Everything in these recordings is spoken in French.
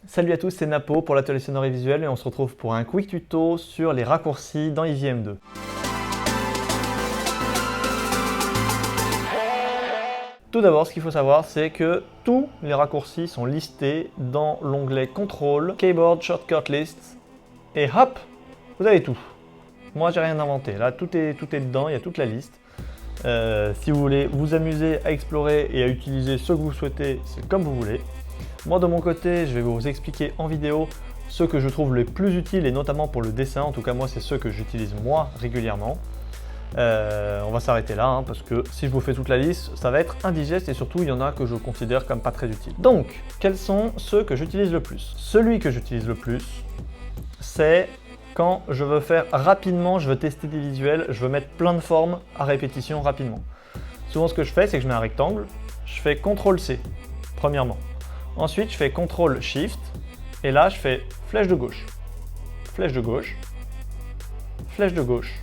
Salut à tous, c'est Napo pour l'atelier sonore et visuel et on se retrouve pour un quick tuto sur les raccourcis dans Eevee M2. Tout d'abord, ce qu'il faut savoir, c'est que tous les raccourcis sont listés dans l'onglet Control, Keyboard Shortcut List et hop, vous avez tout. Moi, j'ai rien inventé. Là, tout est dedans, il y a toute la liste. Si vous voulez vous amuser à explorer et à utiliser ce que vous souhaitez, c'est comme vous voulez. Moi de mon côté, je vais vous expliquer en vidéo ceux que je trouve les plus utiles et notamment pour le dessin. En tout cas moi c'est ceux que j'utilise moi régulièrement. On va s'arrêter là hein, parce que si je vous fais toute la liste, ça va être indigeste et surtout il y en a que je considère comme pas très utiles. Donc, quels sont ceux que j'utilise le plus? Celui que j'utilise le plus, c'est quand je veux faire rapidement, je veux tester des visuels, je veux mettre plein de formes à répétition rapidement. Souvent ce que je fais, c'est que je mets un rectangle, je fais CTRL-C, premièrement. Ensuite, je fais CTRL-SHIFT, et là, je fais flèche de gauche, flèche de gauche, flèche de gauche.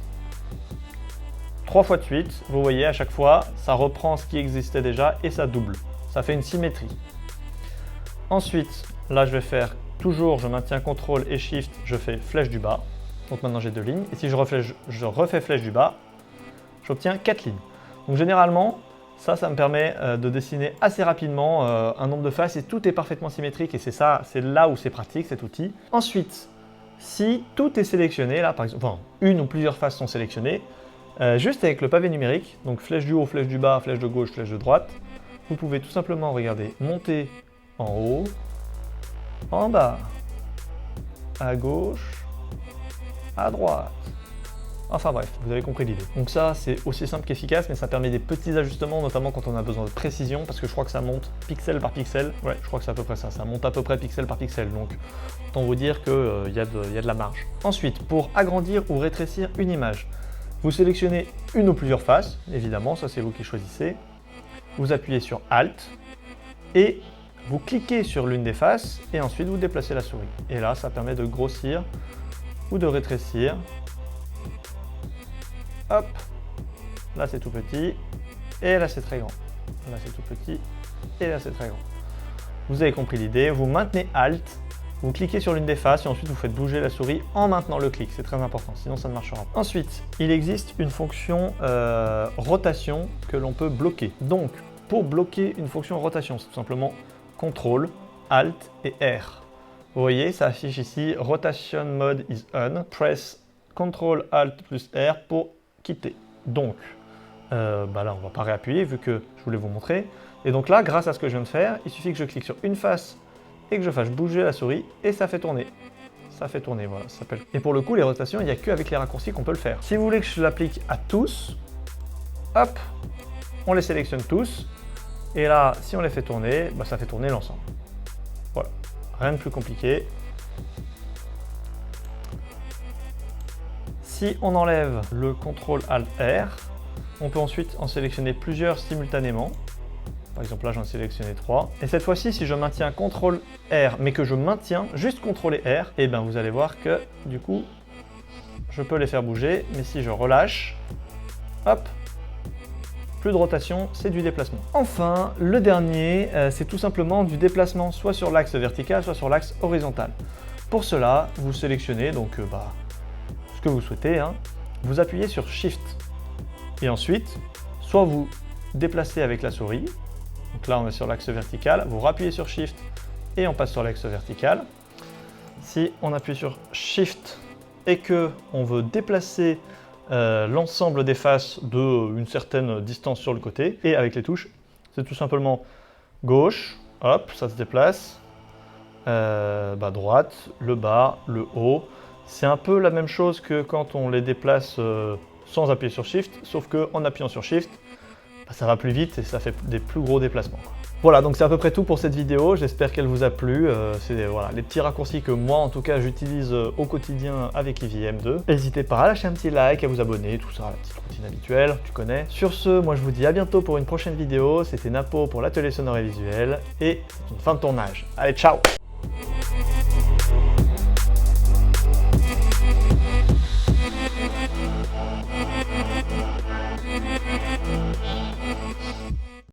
3 fois de suite, vous voyez, à chaque fois, ça reprend ce qui existait déjà et ça double. Ça fait une symétrie. Ensuite, là, je vais faire toujours, je maintiens CTRL et SHIFT, je fais flèche du bas. Donc maintenant, j'ai 2 lignes. Et si je refais flèche du bas, j'obtiens 4 lignes. Donc généralement, ça me permet de dessiner assez rapidement un nombre de faces et tout est parfaitement symétrique et c'est là où c'est pratique cet outil. Ensuite, si tout est sélectionné, là par exemple, enfin, une ou plusieurs faces sont sélectionnées, juste avec le pavé numérique, donc flèche du haut, flèche du bas, flèche de gauche, flèche de droite, vous pouvez tout simplement, regardez, monter en haut, en bas, à gauche, à droite. Enfin bref, vous avez compris l'idée. Donc ça, c'est aussi simple qu'efficace, mais ça permet des petits ajustements, notamment quand on a besoin de précision, parce que je crois que ça monte pixel par pixel. Ouais, je crois que c'est à peu près ça. Ça monte à peu près pixel par pixel, donc autant vous dire qu'il y a de la marge. Ensuite, pour agrandir ou rétrécir une image, vous sélectionnez une ou plusieurs faces, évidemment, ça c'est vous qui choisissez. Vous appuyez sur Alt, et vous cliquez sur l'une des faces, et ensuite vous déplacez la souris. Et là, ça permet de grossir ou de rétrécir. Hop, là c'est tout petit, et là c'est très grand. Là c'est tout petit, et là c'est très grand. Vous avez compris l'idée, vous maintenez Alt, vous cliquez sur l'une des faces, et ensuite vous faites bouger la souris en maintenant le clic, c'est très important, sinon ça ne marchera pas. Ensuite, il existe une fonction rotation que l'on peut bloquer. Donc, pour bloquer une fonction rotation, c'est tout simplement CTRL, Alt et R. Vous voyez, ça affiche ici Rotation Mode is on, press CTRL, Alt plus R pour quitter. Donc, là, on ne va pas réappuyer vu que je voulais vous montrer. Et donc là, grâce à ce que je viens de faire, il suffit que je clique sur une face et que je fasse bouger la souris et ça fait tourner. Ça fait tourner, voilà, ça s'appelle. Et pour le coup, les rotations, il n'y a qu'avec les raccourcis qu'on peut le faire. Si vous voulez que je l'applique à tous, hop, on les sélectionne tous. Et là, si on les fait tourner, ça fait tourner l'ensemble. Voilà, rien de plus compliqué. Si on enlève le CTRL-ALT-R, on peut ensuite en sélectionner plusieurs simultanément. Par exemple, là, j'en ai sélectionné 3. Et cette fois-ci, si je maintiens CTRL-R, mais que je maintiens juste CTRL et R, et vous allez voir que, du coup, je peux les faire bouger. Mais si je relâche, hop, plus de rotation, c'est du déplacement. Enfin, le dernier, c'est tout simplement du déplacement, soit sur l'axe vertical, soit sur l'axe horizontal. Pour cela, vous sélectionnez donc que vous souhaitez, vous appuyez sur Shift et ensuite soit vous déplacez avec la souris, donc là on est sur l'axe vertical, vous rappuyez sur Shift et on passe sur l'axe vertical. Si on appuie sur Shift et que on veut déplacer l'ensemble des faces d'une certaine distance sur le côté, et avec les touches, c'est tout simplement gauche, hop, ça se déplace, droite, le bas, le haut. C'est un peu la même chose que quand on les déplace sans appuyer sur Shift, sauf qu'en appuyant sur Shift, ça va plus vite et ça fait des plus gros déplacements. Voilà, donc c'est à peu près tout pour cette vidéo, j'espère qu'elle vous a plu. C'est les petits raccourcis que moi en tout cas j'utilise au quotidien avec Eevee M2. N'hésitez pas à lâcher un petit like, à vous abonner, tout ça, la petite routine habituelle, tu connais. Sur ce, moi je vous dis à bientôt pour une prochaine vidéo, c'était Napo pour l'atelier sonore et visuel, et c'est une fin de tournage. Allez, ciao!